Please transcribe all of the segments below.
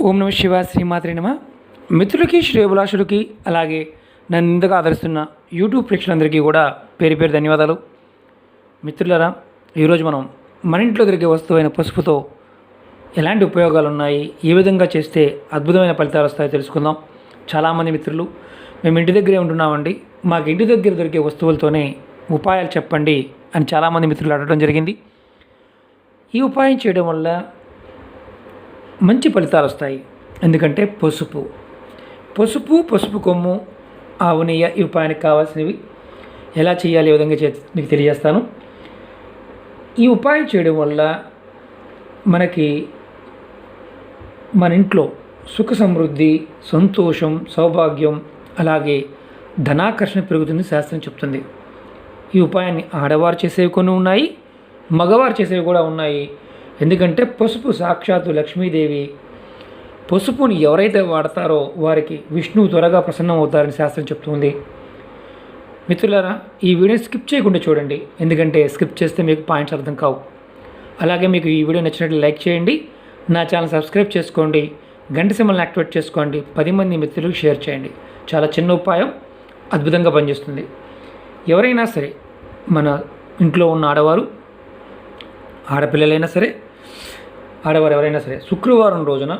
ఓం నమ శివ శ్రీమాత్రే నమ. మిత్రులకి, శ్రేయోభిలాషులకి, అలాగే నన్ను ఇంతగా ఆదరిస్తున్న యూట్యూబ్ ప్రేక్షకులందరికీ కూడా పేరు పేరు ధన్యవాదాలు. మిత్రులారా, ఈరోజు మనం మన ఇంట్లో దొరికే వస్తువైన పసుపుతో ఎలాంటి ఉపయోగాలు ఉన్నాయి, ఏ విధంగా చేస్తే అద్భుతమైన ఫలితాలు వస్తాయో తెలుసుకుందాం. చాలామంది మిత్రులు మేము ఇంటి దగ్గరే ఉంటున్నామండి, మాకు ఇంటి దగ్గర దొరికే వస్తువులతోనే ఉపాయాలు చెప్పండి అని చాలామంది మిత్రులు అడగడం జరిగింది. ఈ ఉపాయం చేయడం వల్ల మంచి ఫలితాలు వస్తాయి. ఎందుకంటే పసుపు కొమ్ము, ఆవు నెయ్యి ఈ ఉపాయానికి కావాల్సినవి. ఎలా చేయాలి, ఏ విధంగా మీకు తెలియజేస్తాను. ఈ ఉపాయం చేయడం వల్ల మనకి మన ఇంట్లో సుఖ సమృద్ధి, సంతోషం, సౌభాగ్యం, అలాగే ధనాకర్షణ పెరుగుతుంది శాస్త్రం చెప్తుంది. ఈ ఉపాయాన్ని ఆడవారు చేసేవి కొన్ని ఉన్నాయి, మగవారు చేసేవి కూడా ఉన్నాయి. ఎందుకంటే పసుపు సాక్షాత్తు లక్ష్మీదేవి. పసుపుని ఎవరైతే వాడతారో వారికి విష్ణువు త్వరగా ప్రసన్నం అవుతారని శాస్త్రం చెప్తుంది. మిత్రులారా, ఈ వీడియోని స్కిప్ చేయకుండా చూడండి, ఎందుకంటే స్కిప్ చేస్తే మీకు పాయింట్స్ అర్థం కావు. అలాగే మీకు ఈ వీడియో నచ్చినట్లు లైక్ చేయండి, నా ఛానల్ సబ్స్క్రైబ్ చేసుకోండి, గంట సింబల్ని యాక్టివేట్ చేసుకోండి, 10 మంది మిత్రులకు షేర్ చేయండి. చాలా చిన్న ఉపాయం, అద్భుతంగా పనిచేస్తుంది. ఎవరైనా సరే, మన ఇంట్లో ఉన్న ఆడవారు, ఆడపిల్లలైనా సరే, ఆడవారు ఎవరైనా సరే, శుక్రవారం రోజున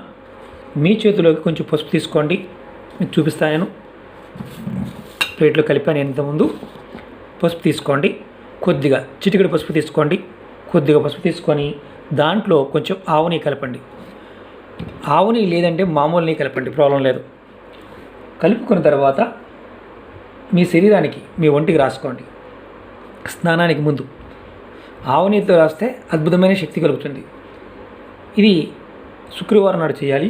మీ చేతిలోకి కొంచెం పసుపు తీసుకోండి. మీకు చూపిస్తాను. నేను ప్లేట్లో కలిపాను ఇంతకుముందు. పసుపు తీసుకోండి, కొద్దిగా చిటికెడు పసుపు తీసుకోండి. కొద్దిగా పసుపు తీసుకొని దాంట్లో కొంచెం ఆవు నెయ్యి కలపండి. ఆవు నెయ్యి లేదంటే మామూలు నెయ్యి కలపండి, ప్రాబ్లం లేదు. కలుపుకున్న తర్వాత మీ శరీరానికి, మీ ఒంటికి రాసుకోండి. స్నానానికి ముందు ఆవు నెయ్యితో రాస్తే అద్భుతమైన శక్తి కలుగుతుంది. ఇది శుక్రవారం నాడు చేయాలి.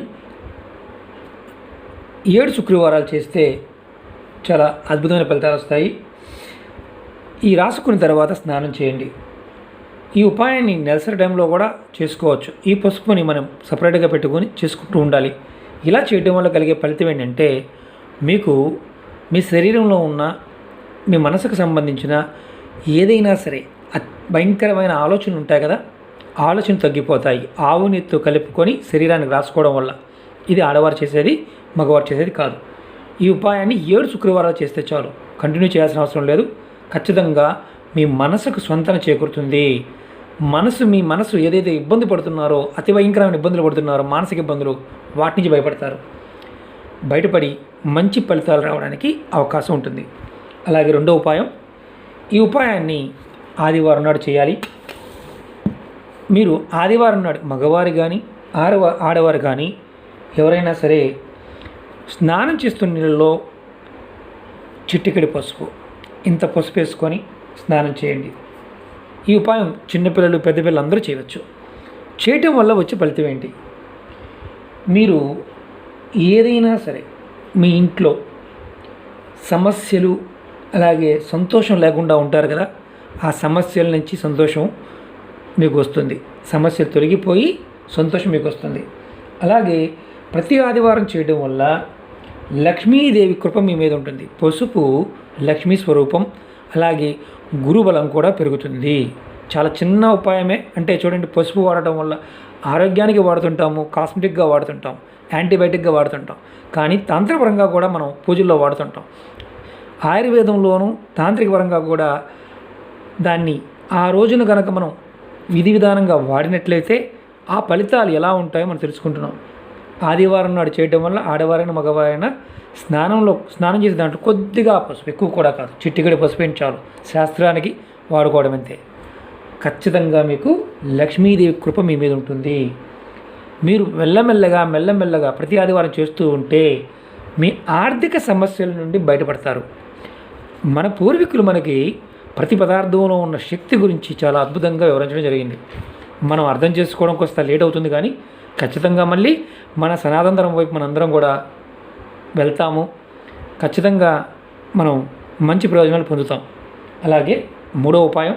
7 శుక్రవారాలు చేస్తే చాలా అద్భుతమైన ఫలితాలు వస్తాయి. ఈ రాసుకున్న తర్వాత స్నానం చేయండి. ఈ ఉపాయాన్ని నెలసరి టైంలో కూడా చేసుకోవచ్చు. ఈ పసుపుని మనం సపరేట్గా పెట్టుకొని చేసుకుంటూ ఉండాలి. ఇలా చేయడం వల్ల కలిగే ఫలితం ఏంటంటే, మీకు మీ శరీరంలో ఉన్న, మీ మనసుకు సంబంధించిన ఏదైనా సరే భయంకరమైన ఆలోచనలు ఉంటాయి కదా, ఆలోచన తగ్గిపోతాయి. ఆవు నెయ్యితో కలుపుకొని శరీరానికి రాసుకోవడం వల్ల. ఇది ఆడవారు చేసేది, మగవారు చేసేది కాదు. ఈ ఉపాయాన్ని 7 శుక్రవారాలు చేస్తే చాలు, కంటిన్యూ చేయాల్సిన అవసరం లేదు. ఖచ్చితంగా మీ మనసుకు స్వంతన చేకూరుతుంది. మీ మనసు ఏదైతే ఇబ్బంది పడుతున్నారో, అతి భయంకరమైన ఇబ్బందులు పడుతున్నారో, మానసిక ఇబ్బందులు, వాటి నుంచి భయపడతారు. బయటపడి మంచి ఫలితాలు రావడానికి అవకాశం ఉంటుంది. అలాగే రెండో ఉపాయం, ఈ ఉపాయాన్ని ఆదివారం నాడు చేయాలి. మీరు ఆదివారం నాడు మగవారు కానీ, ఆడవారు కానీ ఎవరైనా సరే స్నానం చేస్తున్న నీళ్ళలో చిటికెడు పసుపు, ఇంత పసుపు వేసుకొని స్నానం చేయండి. ఈ ఉపాయం చిన్నపిల్లలు, పెద్దపిల్లలు అందరూ చేయవచ్చు. చేయటం వల్ల వచ్చే ఫలితం ఏంటి? మీరు ఏదైనా సరే మీ ఇంట్లో సమస్యలు, అలాగే సంతోషం లేకుండా ఉంటారు కదా, ఆ సమస్యల నుంచి సంతోషం మీకు వస్తుంది. సమస్యలు తొలగిపోయి సంతోషం మీకు వస్తుంది. అలాగే ప్రతి ఆదివారం చేయడం వల్ల లక్ష్మీదేవి కృప మీ మీద ఉంటుంది. పసుపు లక్ష్మీ స్వరూపం, అలాగే గురుబలం కూడా పెరుగుతుంది. చాలా చిన్న ఉపాయమే. అంటే చూడండి, పసుపు వాడటం వల్ల ఆరోగ్యానికి వాడుతుంటాము, కాస్మెటిక్గా వాడుతుంటాం, యాంటీబయాటిక్గా వాడుతుంటాం, కానీ తాంత్రికపరంగా కూడా మనం పూజల్లో వాడుతుంటాం. ఆయుర్వేదంలోనూ తాంత్రిక పరంగా కూడా దాన్ని ఆ రోజున కనుక మనం విధి విధానంగా వాడినట్లయితే ఆ ఫలితాలు ఎలా ఉంటాయో మనం తెలుసుకుంటున్నాం. ఆదివారం నాడు చేయడం వల్ల ఆడవారైనా మగవారైనా స్నానం చేసే దాంట్లో కొద్దిగా పసుపు, ఎక్కువ కూడా కాదు, చిట్టిగడి పసుపు ఏంటి చాలు, శాస్త్రానికి వాడుకోవడం అంతే. ఖచ్చితంగా మీకు లక్ష్మీదేవి కృప మీ మీద ఉంటుంది. మీరు మెల్లమెల్లగా ప్రతి ఆదివారం చేస్తూ ఉంటే మీ ఆర్థిక సమస్యల నుండి బయటపడతారు. మన పూర్వీకులు మనకి ప్రతి పదార్థంలో ఉన్న శక్తి గురించి చాలా అద్భుతంగా వివరించడం జరిగింది. మనం అర్థం చేసుకోవడం కొంత లేట్ అవుతుంది, కానీ ఖచ్చితంగా మళ్ళీ మన సనాతన ధర్మం వైపు మనందరం కూడా వెళ్తాము. ఖచ్చితంగా మనం మంచి ప్రయోజనాలు పొందుతాం. అలాగే మూడో ఉపాయం,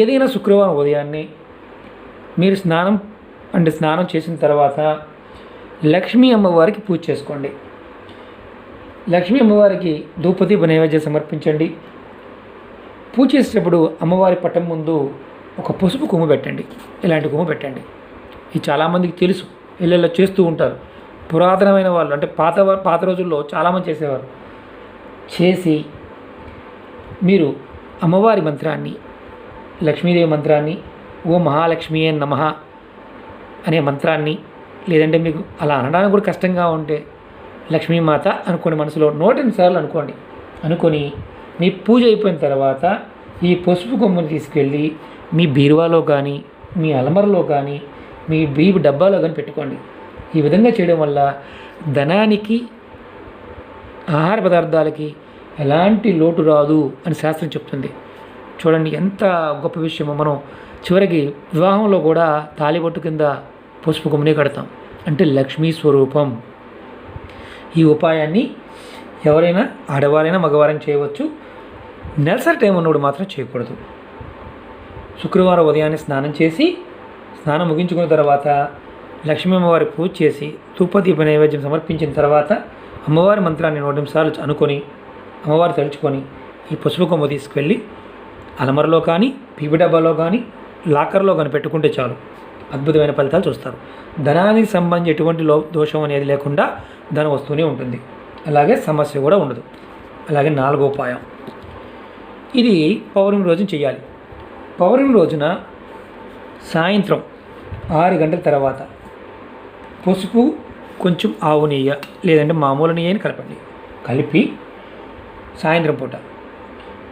ఏదైనా శుక్రవారం ఉదయాన్నే మీరు స్నానం చేసిన తర్వాత లక్ష్మీ అమ్మవారికి పూజ చేసుకోండి. లక్ష్మీ అమ్మవారికి ధూపదీప నైవేద్యం సమర్పించండి. పూజ చేసేటప్పుడు అమ్మవారి పటం ముందు ఒక పసుపు కొమ్ము పెట్టండి. ఇలాంటి కొమ్ము పెట్టండి. ఇది చాలామందికి తెలుసు, ఇళ్ళల్లో చేస్తూ ఉంటారు. పురాతనమైన వాళ్ళు అంటే పాత రోజుల్లో చాలామంది చేసేవారు. చేసి మీరు అమ్మవారి మంత్రాన్ని, లక్ష్మీదేవి మంత్రాన్ని, ఓ మహాలక్ష్మీయే నమః అనే మంత్రాన్ని, లేదంటే మీకు అలా అనడానికి కూడా కష్టంగా ఉంటే లక్ష్మీమాత అనుకోండి, మనసులో 108 సార్లు అనుకొని మీ పూజ అయిపోయిన తర్వాత ఈ పసుపు కొమ్ముని తీసుకెళ్ళి మీ బీరువాలో కానీ, మీ అలమరలో కానీ, మీ బీపు డబ్బాలో కానీ పెట్టుకోండి. ఈ విధంగా చేయడం వల్ల ధనానికి, ఆహార పదార్థాలకి ఎలాంటి లోటు రాదు అని శాస్త్రం చెప్తుంది. చూడండి ఎంత గొప్ప విషయమో. మనం చివరికి వివాహంలో కూడా తాళిబొట్టు కింద పసుపు కొమ్మునే కడతాం, అంటే లక్ష్మీ స్వరూపం. ఈ ఉపాయాన్ని ఎవరైనా ఆడవారైనా మగవారైనా చేయవచ్చు. నెలసరి టైం ఉన్నప్పుడు మాత్రం చేయకూడదు. శుక్రవారం ఉదయాన్నే స్నానం ముగించుకున్న తర్వాత లక్ష్మీ అమ్మవారి పూజ చేసి ధూపదీప నైవేద్యం సమర్పించిన తర్వాత అమ్మవారి మంత్రాన్ని 108 సార్లు అనుకొని అమ్మవారు తలుచుకొని ఈ పసుపు కొమ్మ తీసుకెళ్ళి అలమరలో కానీ, పీపి డబ్బాలో కానీ, లాకర్లో కానీ పెట్టుకుంటే చాలు, అద్భుతమైన ఫలితాలు చూస్తారు. ధనానికి సంబంధించి ఎటువంటి దోషం అనేది లేకుండా ధనం వస్తూనే ఉంటుంది. అలాగే సమస్య కూడా ఉండదు. అలాగే 4వ ఉపాయం, ఇది పౌర్ణమి రోజున చేయాలి. పౌర్ణమి రోజున సాయంత్రం 6 గంటల తర్వాత పసుపు, కొంచెం ఆవు నెయ్యి లేదంటే మామూలు నెయ్యిని కలిపి సాయంత్రం పూట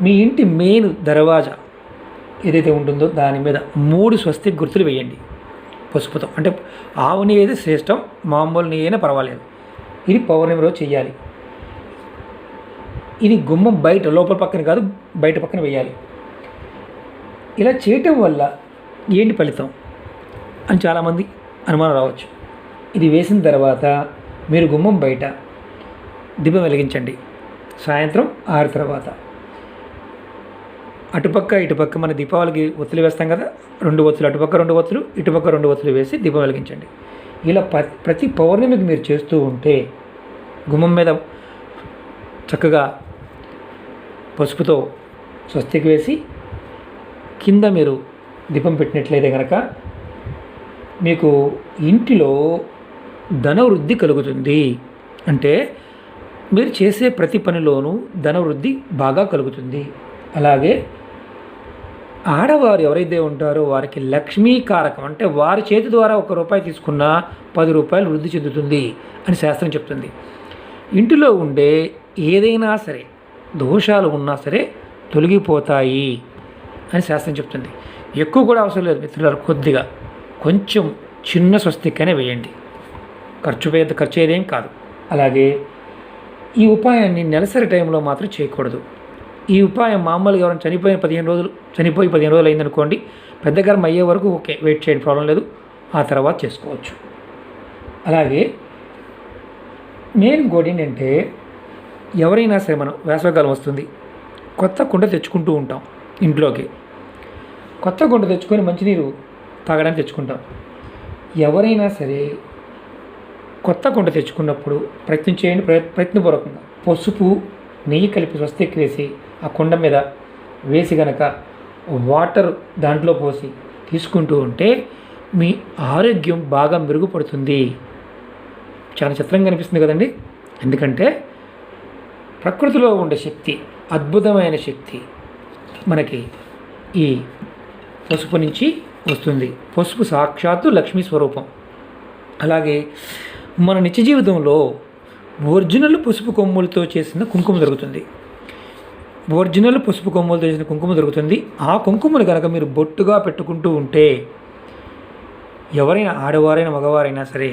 మీ ఇంటి మెయిన్ దర్వాజా ఏదైతే ఉంటుందో దాని మీద 3 స్వస్తిక్ గుర్తులు వేయండి పసుపుతో. అంటే ఆవు నెయ్యి అయితే శ్రేష్టం, మామూలు నెయ్యి అయినా పర్వాలేదు. ఇది పౌర్ణమి రోజు చేయాలి. ఇది గుమ్మం బయట, లోపల పక్కన కాదు, బయట పక్కన వేయాలి. ఇలా చేయటం వల్ల ఏంటి ఫలితం అని చాలామంది అనుమానం రావచ్చు. ఇది వేసిన తర్వాత మీరు గుమ్మం బయట దీపం వెలిగించండి. సాయంత్రం 6 తర్వాత అటుపక్క ఇటుపక్క మన దీపావళికి ఒత్తులు వేస్తాం కదా, 2 ఒత్తులు, అటుపక్క 2 ఒత్తులు, ఇటుపక్క 2 ఒత్తులు వేసి దీపం వెలిగించండి. ఇలా ప్రతి పౌర్ణమికి మీరు చేస్తూ ఉంటే గుమ్మం మీద చక్కగా పసుపుతో స్వస్తికి వేసి కింద మీరు దీపం పెట్టినట్లయితే కనుక మీకు ఇంటిలో ధనవృద్ధి కలుగుతుంది. అంటే మీరు చేసే ప్రతి పనిలోనూ ధనవృద్ధి బాగా కలుగుతుంది. అలాగే ఆడవారు ఎవరైతే ఉంటారో వారికి లక్ష్మీకారకం, అంటే వారి చేతి ద్వారా 1 రూపాయి తీసుకున్నా 10 రూపాయలు వృద్ధి చెందుతుంది అని శాస్త్రం చెప్తుంది. ఇంటిలో ఉండే ఏదైనా సరే దోషాలు ఉన్నా సరే తొలగిపోతాయి అని శాస్త్రం చెప్తుంది. ఎక్కువ కూడా అవసరం లేదు మిత్రులారు, కొద్దిగా కొంచెం చిన్న స్వస్తికనే వేయండి, ఖర్చు ఏదేం కాదు. అలాగే ఈ ఉపాయాన్ని నెలసరి టైంలో మాత్రం చేయకూడదు. ఈ ఉపాయం మామూలుగా ఎవరైనా చనిపోయి 15 రోజులు అయిందనుకోండి, పెద్ద గర్భం అయ్యే వరకు ఓకే, వెయిట్ చేయండి, ప్రాబ్లం లేదు, ఆ తర్వాత చేసుకోవచ్చు. అలాగే మెయిన్ ఇంకోటి ఏంటంటే, ఎవరైనా సరే మనం వేసవికాలం వస్తుంది, కొత్త కుండ తెచ్చుకుంటూ ఉంటాం ఇంట్లోకి. కొత్త కుండ తెచ్చుకొని మంచినీరు తాగడానికి తెచ్చుకుంటాం. ఎవరైనా సరే కొత్త కుండ తెచ్చుకున్నప్పుడు ప్రయత్నపూర్వకంగా పసుపు, నెయ్యి కలిపి స్వస్తికి వేసి ఆ కుండ మీద వేసి గనక వాటర్ దాంట్లో పోసి తీసుకుంటూ ఉంటే మీ ఆరోగ్యం బాగా మెరుగుపడుతుంది. చాలా చిత్రంగా అనిపిస్తుంది కదండి. ఎందుకంటే ప్రకృతిలో ఉండే శక్తి, అద్భుతమైన శక్తి మనకి ఈ పసుపు నుంచి వస్తుంది. పసుపు సాక్షాత్తు లక్ష్మీ స్వరూపం. అలాగే మన నిత్య జీవితంలో ఒరిజినల్ పసుపు కొమ్ములతో చేసిన కుంకుమ దొరుకుతుంది. ఆ కుంకుమను కనుక మీరు బొట్టుగా పెట్టుకుంటూ ఉంటే ఎవరైనా ఆడవారైనా మగవారైనా సరే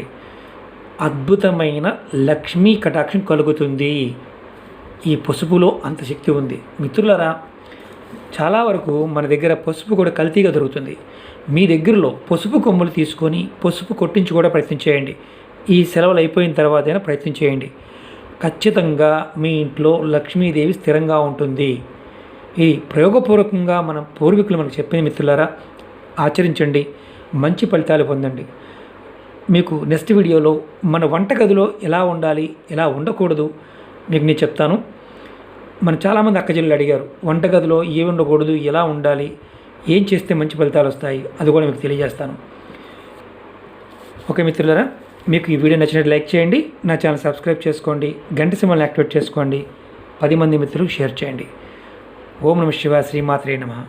అద్భుతమైన లక్ష్మీ కటాక్షం కలుగుతుంది. ఈ పసుపులో అంత శక్తి ఉంది. మిత్రులారా, చాలా వరకు మన దగ్గర పసుపు కూడా కల్తీగా దొరుకుతుంది. మీ దగ్గరలో పసుపు కొమ్ములు తీసుకొని పసుపు కొట్టించి కూడా ప్రయత్నం చేయండి. ఈ సెలవులు అయిపోయిన తర్వాత అయినా ప్రయత్నం చేయండి. ఖచ్చితంగా మీ ఇంట్లో లక్ష్మీదేవి స్థిరంగా ఉంటుంది. ఈ ప్రయోగపూర్వకంగా మన పూర్వీకులు మనకు చెప్పింది మిత్రులారా, ఆచరించండి, మంచి ఫలితాలు పొందండి. మీకు నెక్స్ట్ వీడియోలో మన వంటగదిలో ఎలా ఉండాలి, ఎలా ఉండకూడదు మీకు నేను చెప్తాను. మన చాలామంది అక్కచెల్లెలు అడిగారు, వంటగదిలో ఏమి ఉండకూడదు, ఎలా ఉండాలి, ఏం చేస్తే మంచి ఫలితాలు వస్తాయి, అది కూడా మీకు తెలియజేస్తాను. ఓకే మిత్రులారా, మీకు ఈ వీడియో నచ్చినట్టు లైక్ చేయండి, నా ఛానల్ సబ్స్క్రైబ్ చేసుకోండి, గంట సింబల్ని యాక్టివేట్ చేసుకోండి, 10 మంది మిత్రులకు షేర్ చేయండి. ఓం నమః శివాయ, శ్రీమాత్రే నమః.